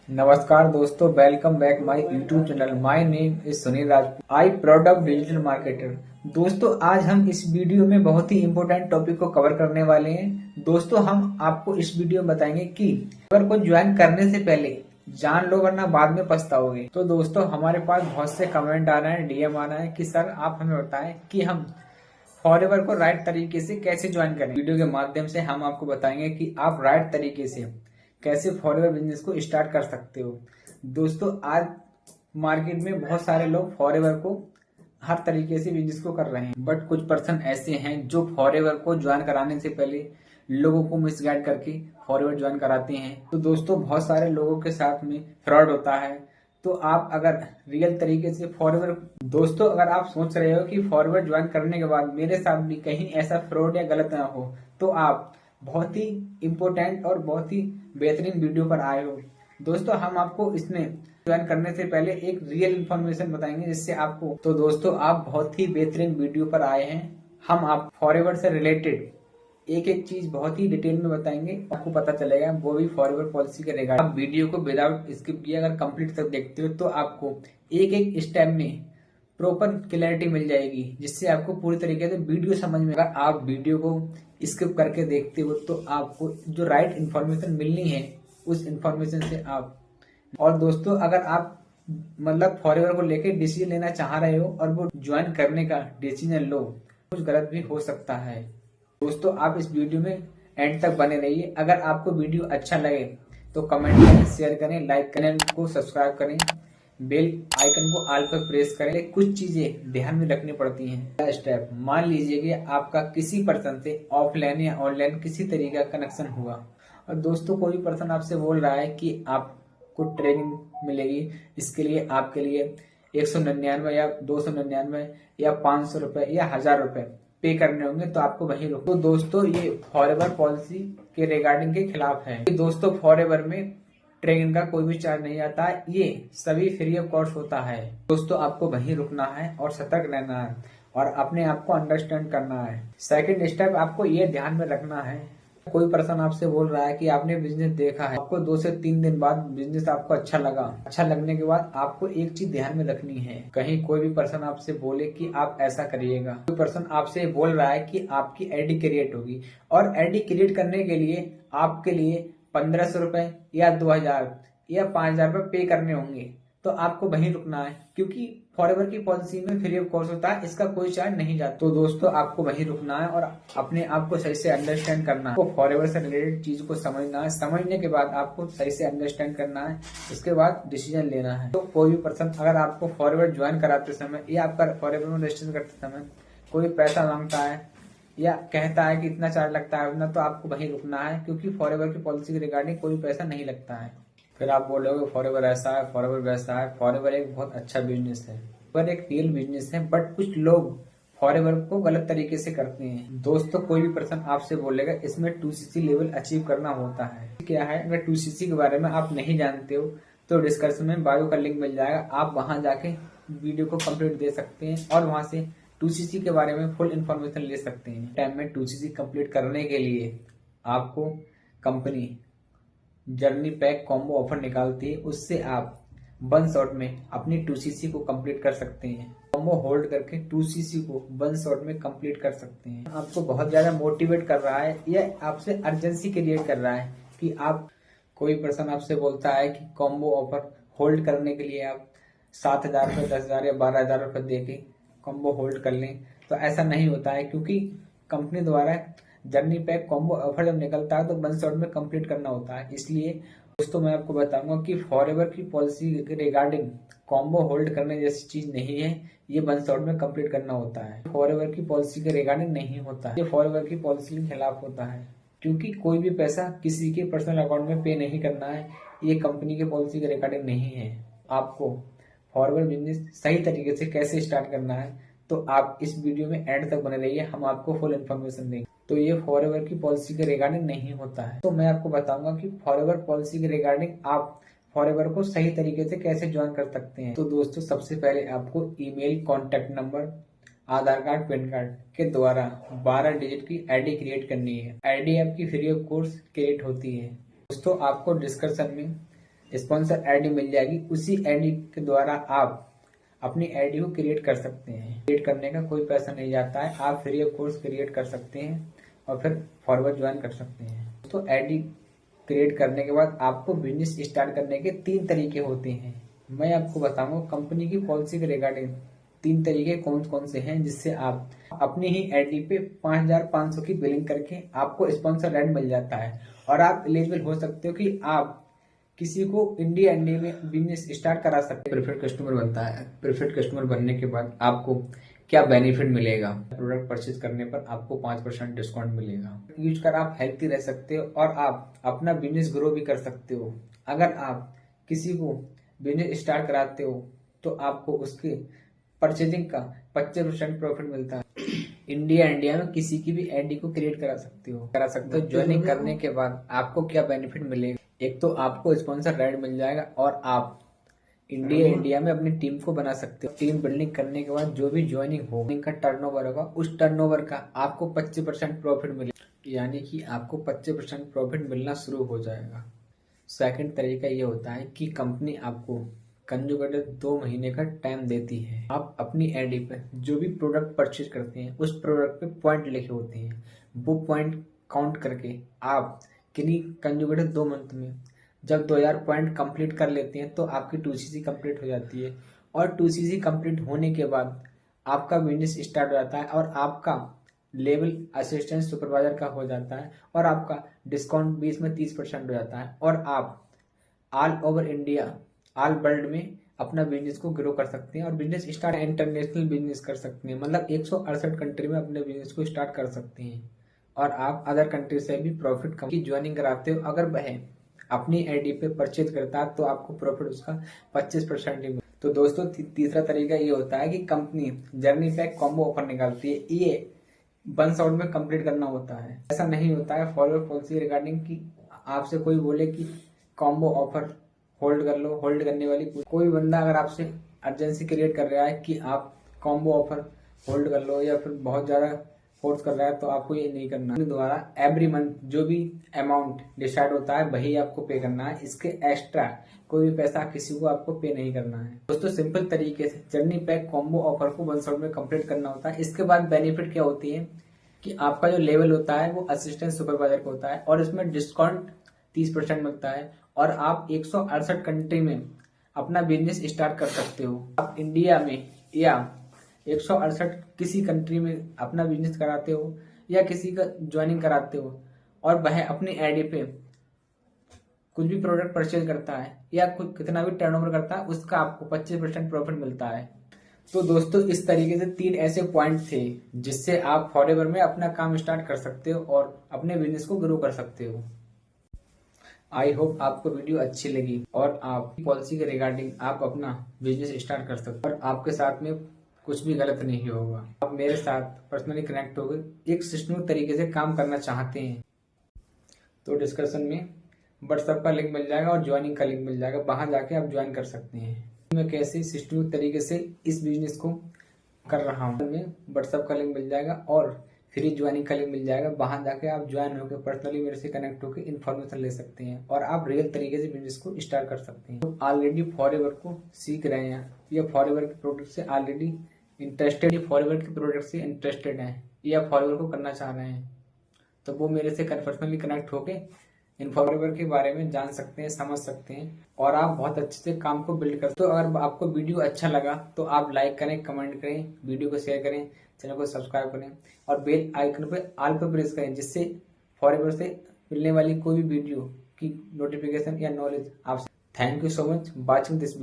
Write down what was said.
नमस्कार दोस्तों, welcome back my YouTube channel. My name is Sunil Rajput, I product digital marketer. दोस्तों, आज हम इस वीडियो में बहुत ही इंपॉर्टेंट टॉपिक को कवर करने वाले हैं। दोस्तों, हम आपको इस वीडियो में बताएंगे कि फाइवर को ज्वाइन करने से पहले जान लो वरना बाद में पछताओगे। तो दोस्तों, हमारे पास बहुत से कमेंट आ रहे हैं, डीएम आ रहा है कि सर आप हमें बताएं कि हम फॉरएवर को राइट तरीके से कैसे ज्वाइन करें। वीडियो के माध्यम से हम आपको बताएंगे कि आप राइट तरीके से कैसे फॉरएवर बिजनेस को स्टार्ट कर सकते हो। दोस्तों, आज मार्केट में बहुत सारे लोग फॉरएवर को हर तरीके से बिजनेस को कर रहे हैं, बट कुछ पर्सन ऐसे हैं जो फॉरएवर को ज्वाइन कराने से पहले लोगों को मिसगाइड करके फॉरएवर ज्वाइन कराते हैं। तो दोस्तों, बहुत सारे लोगों के साथ में फ्रॉड होता है। तो आप अगर रियल तरीके से फॉरएवर दोस्तों, अगर आप सोच रहे हो कि फॉरएवर ज्वाइन करने के बाद मेरे साथ भी कहीं ऐसा फ्रॉड या गलत ना हो, तो आप बहुत ही इम्पोर्टेंट और बहुत ही बेहतरीन वीडियो पर आए हो। दोस्तों, हम आपको इसमें ज्वाइन करने से पहले एक रियल इन्फॉर्मेशन बताएंगे जिससे आपको तो दोस्तों, आप बहुत ही बेहतरीन वीडियो पर आए हैं। हम आप फॉरएवर से रिलेटेड एक एक चीज बहुत ही डिटेल में बताएंगे, आपको पता चलेगा, वो भी फॉरएवर पॉलिसी के रिगार्डिंग। आप वीडियो को विदाउट स्किप किए अगर कंप्लीट तक देखते हो तो आपको एक एक स्टेप में प्रॉपर क्लैरिटी मिल जाएगी, जिससे आपको पूरी तरीके से वीडियो समझ में। अगर आप वीडियो को स्किप करके देखते हो तो आपको जो राइट इन्फॉर्मेशन मिलनी है उस इन्फॉर्मेशन से आप। और दोस्तों, अगर आप मतलब फॉरएवर को लेके डिसीजन लेना चाह रहे हो और वो ज्वाइन करने का डिसीजन लो, कुछ गलत भी हो सकता है। दोस्तों, आप इस वीडियो में एंड तक बने रहिए। अगर आपको वीडियो अच्छा लगे तो कमेंट करें, शेयर करें, लाइक करें, चैनल को सब्सक्राइब करें, बेल आइकन को ऑल पर प्रेस करें। कुछ चीजें ध्यान में रखनी पड़ती हैं। पहला स्टेप, मान लीजिए कि आपका किसी पर्सन से ऑफलाइन या ऑनलाइन किसी तरीके का कनेक्शन हुआ और दोस्तों कोई पर्सन आपसे बोल रहा है कि आपको ट्रेनिंग मिलेगी, इसके लिए आपके लिए 199 या 299 या 500 रुपए या 1000 रुपए पे करने होंगे, तो आपको वहीं रुको। तो दोस्तों, ये फॉरएवर पॉलिसी के रिगार्डिंग के खिलाफ है। दोस्तों, फॉरएवर में ट्रेनिंग का कोई भी चार्ज नहीं आता है, ये सभी फ्री ऑफ कॉस्ट होता है। दोस्तों, आपको वहीं रुकना है और सतर्क रहना है और अपने आप को अंडरस्टैंड करना है। सेकंड स्टेप, आपको ये ध्यान में रखना है, कोई पर्सन आपसे बोल रहा है कि आपने बिजनेस देखा है, आपको 2 से 3 दिन बाद बिजनेस आपको अच्छा लगा। अच्छा लगने के बाद आपको एक चीज ध्यान में रखनी है, कहीं कोई भी पर्सन आपसे बोले कि आप ऐसा करिएगा। कोई पर्सन आपसे बोल रहा है कि आपकी आईडी क्रिएट होगी और आईडी क्रिएट करने के लिए आपके लिए 1500 रुपए या 2000 या 5000 रुपए पे करने होंगे, तो आपको वहीं रुकना है, क्योंकि फॉरएवर की पॉलिसी में फ्री ऑफ कॉस्ट होता है, इसका कोई चार्ज नहीं जाता। तो दोस्तों, आपको वहीं रुकना है और अपने आप को सही से अंडरस्टैंड करना है। आपको फॉरएवर से रिलेटेड चीज को समझना है, समझने के बाद आपको सही से अंडरस्टैंड करना है, उसके बाद डिसीजन लेना है। तो कोई भी पर्सन अगर आपको फॉरएवर ज्वाइन कराते समय या आपका फॉरएवर में रजिस्ट्रेशन करते समय कोई पैसा मांगता है या कहता है कि इतना चार्ज लगता है उतना, तो आपको वहीं रुकना है, क्योंकि फॉरएवर की पॉलिसी के रिगार्डिंग कोई पैसा नहीं लगता है। फिर आप बोलोगे फॉरएवर ऐसा है, फॉरएवर वैसा है। फॉरएवर एक बहुत अच्छा बिजनेस है, पर एक रियल बिजनेस है, बट कुछ लोग फॉरएवर को गलत तरीके से करते हैं। दोस्तों, कोई भी पर्सन आपसे बोलेगा इसमें 2cc लेवल अचीव करना होता है। क्या है, अगर 2cc के बारे में आप नहीं जानते हो तो डिस्क्रिप्शन में बायो का लिंक मिल जाएगा, आप वहां जाके वीडियो को कंप्लीट दे सकते हैं और वहां से 2cc के बारे में फुल इन्फॉर्मेशन ले सकते हैं। टाइम में 2cc कंप्लीट करने के लिए आपको company journey pack combo offer निकालती है, उससे आप 1 शॉट में अपनी 2cc को कंप्लीट कर सकते हैं। कॉम्बो होल्ड करके 2cc को 1 शॉट में कंप्लीट कर सकते हैं। आपको बहुत ज्यादा मोटिवेट कर रहा है या आपसे अर्जेंसी क्रिएट कर रहा है कि आप, कोई पर्सन आपसे बोलता है कि कॉम्बो ऑफर होल्ड करने के लिए आप 7000 रुपये, 10,000 या 12,000 रुपये दे के कॉम्बो होल्ड कर लें, तो ऐसा नहीं होता है, क्योंकि कंपनी द्वारा जर्नी पैक कॉम्बो ऑफर जब निकलता है तो 1 शॉट में कंप्लीट करना होता है। इसलिए दोस्तों, मैं आपको बताऊंगा कि फॉरएवर की पॉलिसी के रिगार्डिंग कॉम्बो होल्ड करने जैसी चीज नहीं है, ये 1 शॉट में कंप्लीट करना होता है। फॉरएवर की पॉलिसी के रिगार्डिंग नहीं होता है, ये फॉरएवर की पॉलिसी के खिलाफ होता है, क्योंकि कोई भी पैसा किसी के पर्सनल अकाउंट में पे नहीं करना है, ये कंपनी के पॉलिसी के रिगार्डिंग नहीं है। आपको फॉरएवर बिजनेस सही तरीके से कैसे स्टार्ट करना है, तो आप इस वीडियो में एंड तक बने रहिए, हम आपको फुल इन्फॉर्मेशन देंगे। तो ये फॉरएवर की पॉलिसी के रिगार्डिंग नहीं होता है। तो मैं आपको बताऊंगा कि फॉरएवर पॉलिसी के रिगार्डिंग आप फॉरएवर को सही तरीके से कैसे ज्वाइन कर सकते हैं। तो दोस्तों, सबसे पहले आपको ईमेल, कॉन्टेक्ट नंबर, आधार कार्ड, पैन कार्ड के द्वारा 12 डिजिट की आईडी क्रिएट करनी है। आईडी आपकी फ्री ऑफ कोर्स क्रिएट होती है। दोस्तों, आपको डिस्क्रिप्शन में स्पॉन्सर आईडी मिल जाएगी। उसी आईडी के द्वारा आप अपनी आईडी को क्रिएट कर सकते हैं। क्रिएट करने का कोई पैसा नहीं जाता है, आप फ्री ऑफ कोर्स क्रिएट कर सकते हैं और फिर फॉरवर्ड ज्वाइन कर सकते हैं। तो आईडी क्रिएट करने के बाद आपको बिजनेस स्टार्ट करने के 3 तरीके होते हैं। मैं आपको बताऊंगा कंपनी की पॉलिसी के रिगार्डिंग 3 तरीके कौन कौन से हैं, जिससे आप अपनी ही आईडी पे 5500 की बिलिंग करके आपको स्पॉन्सर रेंट मिल जाता है और आप एलिजिबल हो सकते हो कि आप किसी को इंडिया में बिजनेस स्टार्ट करा सकते हैं। प्रेफर्ड कस्टमर बनता है। प्रेफर्ड कस्टमर बनने के बाद आपको क्या बेनिफिट मिलेगा? प्रोडक्ट परचेज करने पर आपको 5% डिस्काउंट मिलेगा। यूज कर आप हेल्थी रह सकते हो और आप अपना बिजनेस ग्रो भी कर सकते हो। अगर आप किसी को बिजनेस स्टार्ट कराते हो तो आपको उसके परचेजिंग का 25% प्रॉफिट मिलता है। इंडिया में किसी की भी आईडी को क्रिएट करा सकते हो। ज्वाइनिंग करने के बाद आपको क्या बेनिफिट मिलेगा? एक तो आपको स्पॉन्सर राइड मिल जाएगा और आप इंडिया में अपनी टीम को बना सकते हो। टीम बिल्डिंग करने के बाद जो भी ज्वाइनिंग हो का टर्नओवर होगा, उस टर्नओवर का आपको 25% प्रॉफिट मिलेगा, यानी कि आपको 25% प्रॉफिट मिलना शुरू हो जाएगा। सेकंड तरीका ये होता है कि कंपनी आपको कंजुगेटेड 2 महीने का टाइम देती है। आप अपनी आईडी पे जो भी प्रोडक्ट परचेज करते हैं उस प्रोडक्ट पे पॉइंट लिखे होते हैं, वो पॉइंट काउंट करके आप किन्हीं कंजुगेटेड 2 मंथ में जब 2000 पॉइंट कंप्लीट कर लेते हैं तो आपकी 2CC कंप्लीट हो जाती है और 2CC कंप्लीट होने के बाद आपका बिजनेस स्टार्ट हो जाता है और आपका लेवल असिस्टेंट सुपरवाइजर का हो जाता है और आपका डिस्काउंट भी इसमें 30% हो जाता है और आप all over India, all world में अपना बिजनेस को ग्रो कर सकते हैं और बिजनेस स्टार्ट इंटरनेशनल बिजनेस कर सकते हैं। मतलब 168 कंट्री में अपने बिजनेस को स्टार्ट कर सकते हैं और आप अदर कंट्री से भी प्रॉफिट की ज्वाइनिंग कराते हो। अगर वह अपनी आईडी पे परचेज करता है तो आपको प्रॉफिट उसका 25% ही। तो दोस्तों तीसरा तरीका ये होता है कि company journey pack combo offer निकालती है। ये 1 शॉट में कंप्लीट करना होता है। ऐसा नहीं होता है फॉरवर्ड पॉलिसी रिगार्डिंग की आपसे कोई बोले कि कॉम्बो ऑफर होल्ड कर लो। होल्ड करने वाली कोई बंदा अगर आपसे अर्जेंसी क्रिएट कर रहा है कि आप कॉम्बो ऑफर होल्ड कर लो या फिर बहुत ज्यादा फोर्स कर रहा है तो आपको ये नहीं करना है। द्वारा एवरी मंथ जो भी अमाउंट डिसाइड होता है वही आपको पे करना है। इसके एक्स्ट्रा कोई भी पैसा किसी को आपको पे नहीं करना है। दोस्तों सिंपल तरीके से जर्नी पैक कॉम्बो ऑफर को 1 शॉट में कंप्लीट करना होता है। इसके बाद बेनिफिट क्या होती है कि आपका जो लेवल होता है वो असिस्टेंट सुपरवाइजर का होता है और इसमें डिस्काउंट 30% मिलता है और आप 168 कंट्री में अपना बिजनेस स्टार्ट कर सकते हो। आप इंडिया में या 168 किसी कंट्री में अपना बिजनेस कराते हो या किसी का ज्वाइनिंग कराते हो और वह अपनी आईडी पे कुछ भी प्रोडक्ट परचेज करता है या कितना भी टर्नओवर करता है उसका आपको 25% प्रॉफिट मिलता है। तो दोस्तों इस तरीके से 3 ऐसे पॉइंट थे जिससे आप फॉरएवर में अपना काम स्टार्ट कर सकते हो और अपने बिजनेस को ग्रो कर सकते हो। आई होप आपको वीडियो अच्छी लगी और आप पॉलिसी के रिगार्डिंग आप अपना बिजनेस स्टार्ट कर सकते हो और आपके साथ में कुछ भी गलत नहीं होगा। आप मेरे साथ पर्सनली कनेक्ट होकर एक सिस्टमिक तरीके से काम करना चाहते हैं तो डिस्क्रिप्शन में व्हाट्सएप का लिंक मिल जाएगा और ज्वाइनिंग का लिंक मिल जाएगा, वहां जाके आप ज्वाइन कर सकते हैं। मैं कैसे सिस्टमिक तरीके से इस बिजनेस को कर रहा हूँ, में व्हाट्सएप का लिंक मिल जाएगा और फ्री ज्वाइनिंग का लिंक मिल जाएगा, वहां जाके आप ज्वाइन होकर पर्सनली मेरे से कनेक्ट होकर इन्फॉर्मेशन ले सकते हैं और आप रियल तरीके से बिजनेस को स्टार्ट कर सकते हैं। तो ऑलरेडी फॉरएवर को सीख रहे हैं या फॉरएवर के प्रोडक्ट से ऑलरेडी इंटरेस्टेड, फॉरएवर के प्रोडक्ट से इंटरेस्टेड हैं या फॉरएवर को करना चाह रहे हैं तो वो मेरे से पर्सनली कनेक्ट होके फॉरएवर के बारे में जान सकते हैं, समझ सकते हैं और आप बहुत अच्छे से काम को बिल्ड कर। तो अगर आपको वीडियो अच्छा लगा तो आप लाइक करें, कमेंट करें, वीडियो को शेयर करें, चैनल को सब्सक्राइब करें और बेल आइकन पे ऑल पे प्रेस करें, जिससे फॉरएवर से मिलने वाली कोई भी वीडियो की नोटिफिकेशन या नॉलेज आप। Thank you so much watching this.